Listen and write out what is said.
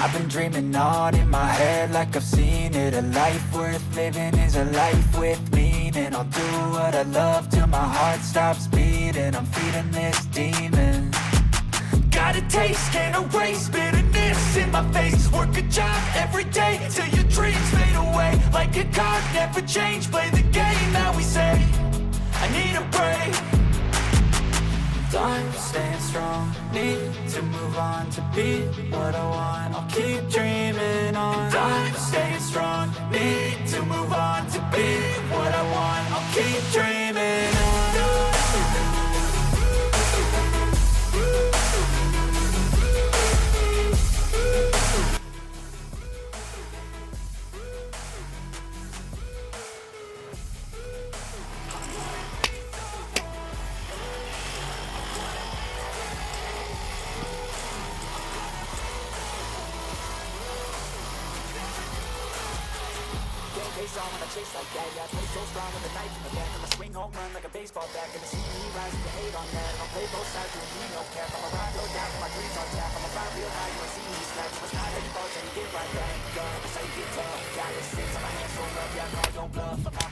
I've been dreaming on in my head like I've seen it. A life worth living is a life with meaning. I'll do what I love till my heart stops beating. I'm feeding this demon. Got a taste, can't erase bitterness in my face. Work a job every day till your dreams fade away. Like a card, never change, play the game that we say. I need a break. I'm staying strong, need to move on to be what I want. I'll keep dreaming on. I'm staying strong, need to move on to be what I want. I'll keep dreaming. wrong with a knife in the back. I'ma swing home run like a baseball bat. Gonna see me rise to the hate on that. I'll play both sides, doing me no cap. I'ma ride or die for my dreams on tap. I'ma fly real high, you ain't see me slack. So it's not how you fall, till you get right back up. That's how you get tough. Got this six on my hands full of, yeah, I know I don't bluff.